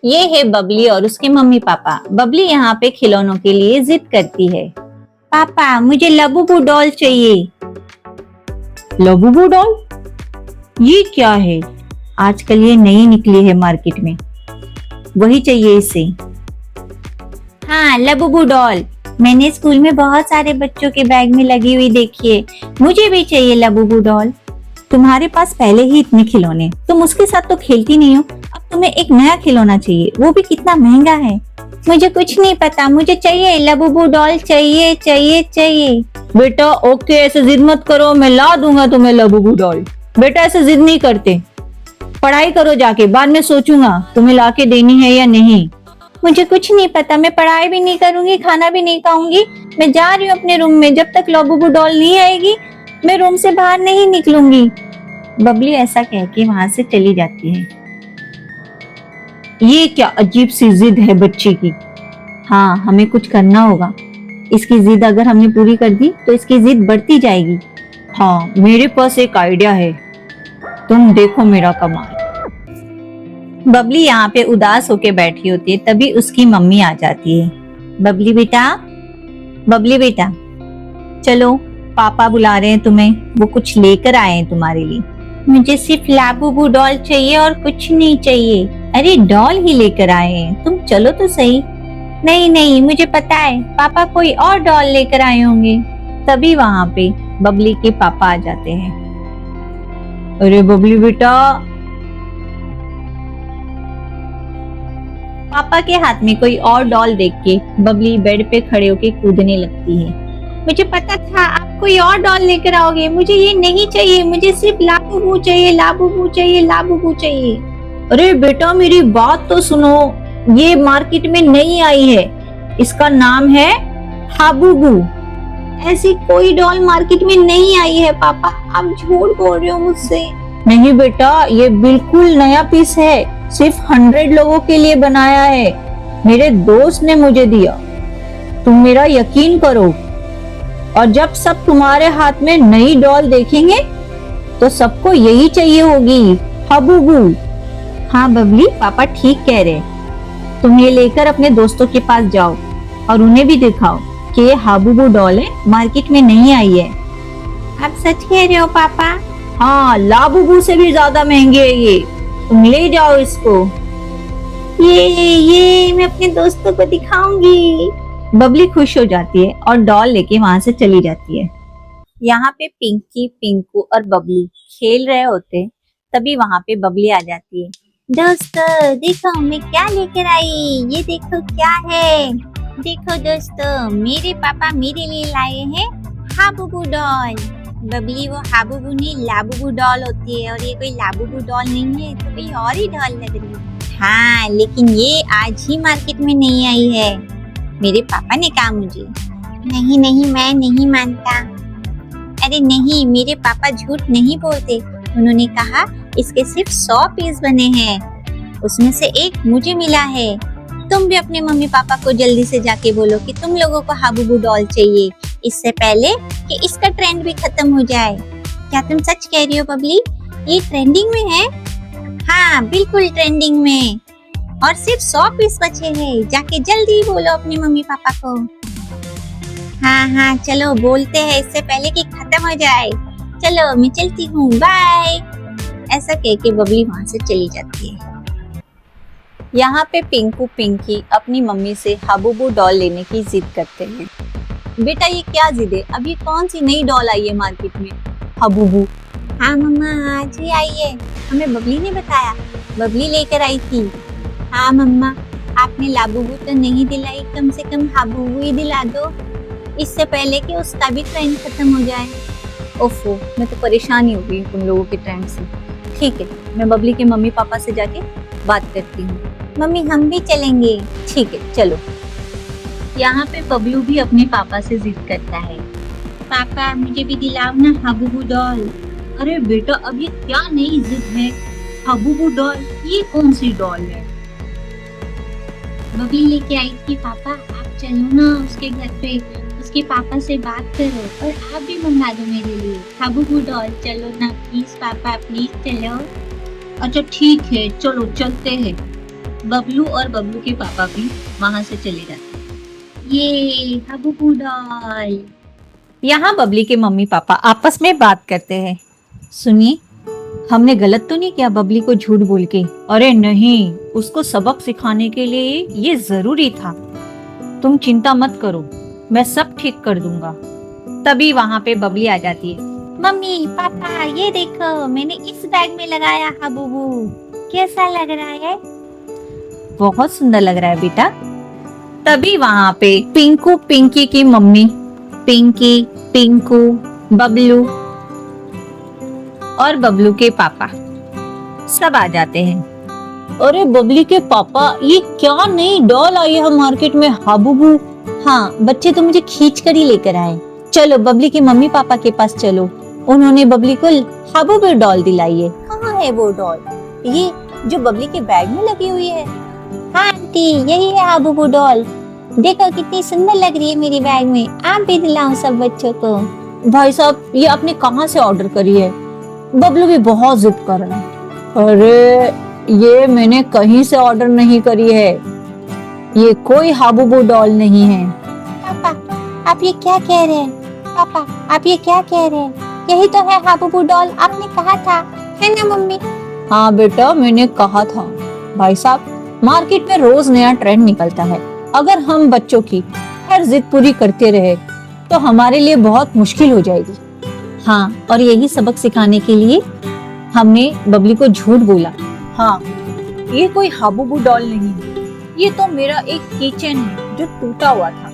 ये है बबली और उसके मम्मी पापा। बबली यहाँ पे खिलौनों के लिए जिद करती है। पापा मुझे लबूबू डॉल चाहिए। Labubu doll? ये क्या है? आजकल ये नई निकली है मार्केट में, वही चाहिए इसे। हाँ लबूबू डॉल, मैंने स्कूल में बहुत सारे बच्चों के बैग में लगी हुई देखी है, मुझे भी चाहिए लबूबू डॉल। तुम्हारे पास पहले ही इतने खिलौने, तुम उसके साथ तो खेलती नहीं हो, अब तुम्हें एक नया खिलौना चाहिए, वो भी कितना महंगा है। मुझे कुछ नहीं पता, मुझे चाहिए लबूबू डॉल, चाहिए चाहिए चाहिए। बेटा ओके, ऐसे जिद मत करो, मैं ला दूंगा तुम्हें लबूबू डॉल। बेटा ऐसे जिद नहीं करते, पढ़ाई करो जाके, बाद में सोचूंगा तुम्हें ला के देनी है या नहीं। मुझे कुछ नहीं पता, मैं पढ़ाई भी नहीं करूंगी, खाना भी नहीं खाऊंगी, मैं जा रही हूँ अपने रूम में, जब तक लबूबू डॉल नहीं आएगी मैं रूम से बाहर नहीं निकलूंगी। बबली ऐसा कह के वहां से चली जाती है। ये क्या अजीब सी जिद है बच्ची की। हाँ हमें कुछ करना होगा, इसकी जिद अगर हमने पूरी कर दी तो इसकी जिद बढ़ती जाएगी। हाँ मेरे पास एक आइडिया है, तुम देखो मेरा कमाल। बबली यहाँ पे उदास होके बैठी होती है, तभी उसकी मम्मी आ जाती है। बबली बेटा, बबली बेटा चलो, पापा बुला रहे हैं तुम्हें, वो कुछ लेकर आए हैं तुम्हारे लिए। मुझे सिर्फ लाबूबू डॉल चाहिए और कुछ नहीं चाहिए। अरे डॉल ही लेकर आए हैं, तुम चलो तो सही। नहीं नहीं मुझे पता है, पापा कोई और डॉल लेकर आए होंगे। तभी वहां पे बबली के पापा आ जाते हैं। अरे बबली बेटा। पापा के हाथ में कोई और डॉल देख के बबली बेड पे खड़े होके कूदने लगती है। मुझे पता था आप कोई और डॉल लेकर आओगे, मुझे ये नहीं चाहिए, मुझे सिर्फ लाबूबू चाहिए, लाबूबू चाहिए, लाबूबू चाहिए। अरे बेटा मेरी बात तो सुनो, ये मार्केट में नई आई है, इसका नाम है हाबूबू। ऐसी कोई डॉल मार्केट में नहीं आई है पापा, आप झूठ बोल रहे हो मुझसे। नहीं बेटा, ये बिल्कुल नया पीस है, सिर्फ 100 लोगों के लिए बनाया है, मेरे दोस्त ने मुझे दिया, तुम मेरा यकीन करो। और जब सब तुम्हारे हाथ में नई डॉल देखेंगे तो सबको यही चाहिए होगी, हाबूबू। हाँ बबली, पापा ठीक कह रहे, तुम ये लेकर अपने दोस्तों के पास जाओ और उन्हें भी दिखाओ कि ये हाबूबू डॉल है, मार्केट में नहीं आई है। आप सच कह रहे हो पापा? हाँ लाबूबू से भी ज्यादा महंगे है ये, तुम ले जाओ इसको। ये मैं अपने दोस्तों को दिखाऊंगी। बबली खुश हो जाती है और डॉल लेके वहां से चली जाती है। यहाँ पे पिंकी, पिंकू और बबली खेल रहे होते, तभी वहां पे बबली आ जाती है। दोस्तों देखो मैं क्या लेकर आई, ये देखो क्या है। देखो दोस्तों, मेरे पापा मेरे लिए लाए हैं हाबूबू डॉल। बबली वो हाबूबू नहीं लाबूबू डॉल होती है, और ये कोई लाबूबू डॉल नहीं है, तो कोई और ही डॉल लग रही है। हाँ लेकिन ये आज ही मार्केट में नहीं आई है, मेरे पापा ने कहा मुझे। नहीं नहीं मैं नहीं मानता। अरे नहीं, मेरे पापा झूठ नहीं बोलते, उन्होंने कहा इसके सिर्फ 100 पीस बने हैं, उसमें से एक मुझे मिला है। तुम भी अपने मम्मी पापा को जल्दी से जाके बोलो कि तुम लोगों को हाबूबू डॉल चाहिए, इससे पहले कि इसका ट्रेंड भी खत्म हो जाए। क्या तुम सच कह रही हो बबली? ये ट्रेंडिंग में है? हाँ बिल्कुल ट्रेंडिंग में, और सिर्फ 100 पीस बचे हैं, जाके जल्दी बोलो अपने मम्मी पापा को। हाँ हाँ चलो बोलते हैं, इससे पहले कि खत्म हो जाए। चलो मैं चलती हूँ, बाय। ऐसा कह के बबली वहां से चली जाती है। यहाँ पे पिंकू पिंकी अपनी मम्मी से हाबूबू डॉल लेने की जिद करते हैं। बेटा ये क्या जिद है, अभी कौन सी नई डॉल आई है मार्केट में, हाबूबू? हाँ मम्मा आज ही आई है, हमें बबली ने बताया, बबली लेकर आई थी। हाँ मम्मा, आपने लाबूबू तो नहीं दिलाई, कम से कम हाबूबू ही दिला दो, इससे पहले कि उसका भी ट्रेंड खत्म हो जाए। ओफो, मैं तो परेशान ही हो गई तुम लोगों के ट्रेंड से। ठीक है, मैं बबली के मम्मी पापा से जाके बात करती हूँ। मम्मी हम भी चलेंगे। ठीक है चलो। यहाँ पे बबलू भी अपने पापा से जिद करता है। पापा मुझे भी दिलाओ ना हाबूबू डॉल। अरे बेटा अब ये क्या नई जिद है, हाबूबू डॉल, ये कौन सी डॉल है? बबली लेके आई थी पापा, आप चलो ना उसके घर पे, उसके पापा से बात करो और आप भी मंगा दो मेरे लिए हाबूबू डॉल। चलो ना प्लीज पापा, प्लीज चलो। अच्छा ठीक है चलो चलते हैं। बबलू और बबलू के पापा भी वहां से चले जाते हैं। ये हबूबू डॉल। यहाँ बबली के मम्मी पापा आपस में बात करते हैं। सुनिए, हमने गलत तो नहीं किया बबली को झूठ बोल के? अरे नहीं, उसको सबक सिखाने के लिए ये जरूरी था। तुम चिंता मत करो, मैं सब ठीक कर दूंगा। तभी वहाँ पे बबली आ जाती है। मम्मी पापा, ये देखो मैंने इस बैग में लगाया हबूबू, कैसा लग रहा है? बहुत सुंदर लग रहा है बेटा। तभी वहाँ पे पिंकू पिंकी की मम्मी, पिंकी, पिंकू, बबलू और बबलू के पापा सब आ जाते हैं। अरे बबली के पापा, ये क्या नई डॉल आई है मार्केट में, हाबूबू? हाँ बच्चे, तो मुझे खींच कर ही लेकर आए। चलो बबली के मम्मी पापा के पास चलो, उन्होंने बबली को हाबूबू डॉल दिलाई है। कहाँ है वो डॉल? ये जो बबली के बैग में लगी हुई है। हाँ आंटी, यही है हाबूबू डॉल। देखो कितनी सुंदर लग रही है मेरी बैग में, आप भी दिलाओ सब बच्चों को। भाई साहब, ये आपने कहाँ से ऑर्डर करी है? बबलू भी बहुत जिद कर रहा है। अरे ये मैंने कहीं से ऑर्डर नहीं करी है, ये कोई हाबूबू डॉल नहीं है। पापा आप ये क्या कह रहे हैं? पापा आप ये क्या कह रहे हैं? यही तो है हाबूबू डॉल, आपने कहा था, है ना मम्मी? हाँ बेटा, मैंने कहा था। भाई साहब, मार्केट में रोज नया ट्रेंड निकलता है। अगर हम बच्चों की हर जिद पूरी करते रहे तो हमारे लिए बहुत मुश्किल हो जाएगी। हाँ, और यही सबक सिखाने के लिए हमने बबली को झूठ बोला। हाँ, ये कोई हाबूबू डॉल नहीं है, ये तो मेरा एक किचन है जो टूटा हुआ था।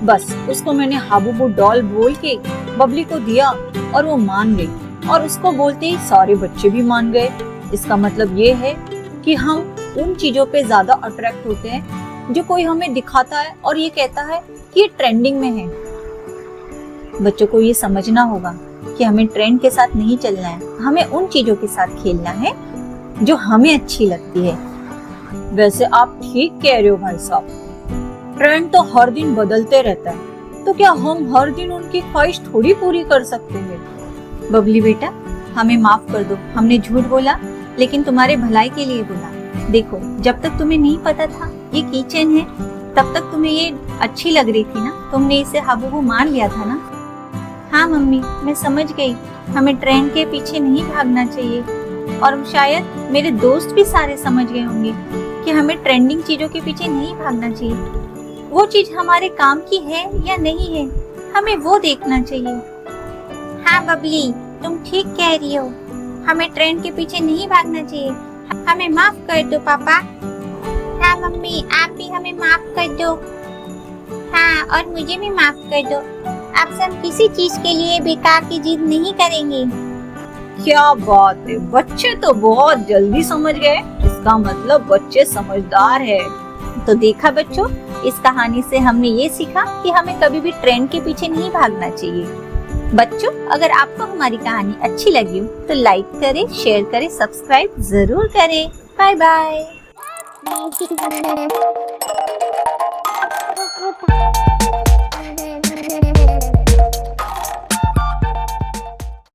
बस उसको मैंने हाबूबू डॉल बोल के बबली को दिया और वो मान गई, और उसको बोलते ही सारे बच्चे भी मान गए। इसका मतलब ये है कि हम उन चीजों पे ज्यादा अट्रैक्ट होते हैं जो कोई हमें दिखाता है और ये कहता है कि ये ट्रेंडिंग में है। बच्चों को ये समझना होगा कि हमें ट्रेंड के साथ नहीं चलना है, हमें उन चीजों के साथ खेलना है जो हमें अच्छी लगती है। वैसे आप ठीक कह रहे हो भाई साहब, ट्रेंड तो हर दिन बदलते रहता है, तो क्या हम हर दिन उनकी ख्वाहिश थोड़ी पूरी कर सकते हैं? बबली बेटा, हमें माफ कर दो, हमने झूठ बोला, लेकिन तुम्हारे भलाई के लिए बोला। देखो, जब तक तुम्हें नहीं पता था ये किचन है, तब तक तुम्हें ये अच्छी लग रही थी ना, तुमने इसे हाबूबू मान लिया था ना। हाँ मम्मी, मैं समझ गई, हमें ट्रेंड के पीछे नहीं भागना चाहिए, और शायद मेरे दोस्त भी सारे समझ गए होंगे कि हमें ट्रेंडिंग चीजों के पीछे नहीं भागना चाहिए। वो चीज हमारे काम की है या नहीं है, हमें वो देखना चाहिए। हाँ बबली, तुम ठीक कह रही हो, हमें ट्रेंड के पीछे नहीं भागना चाहिए। हमें माफ कर दो पापा। हाँ मम्मी, आप भी हमें माफ कर दो। हाँ, और मुझे भी माफ कर दो। अब से हम किसी चीज के लिए बेकार की जिद नहीं करेंगे। क्या बात है, बच्चे तो बहुत जल्दी समझ गए, इसका मतलब बच्चे समझदार है। तो देखा बच्चों, इस कहानी से हमने ये सीखा कि हमें कभी भी ट्रेंड के पीछे नहीं भागना चाहिए। बच्चों, अगर आपको हमारी कहानी अच्छी लगी हो तो लाइक करें, शेयर करें, सब्सक्राइब जरूर करें। Bye bye.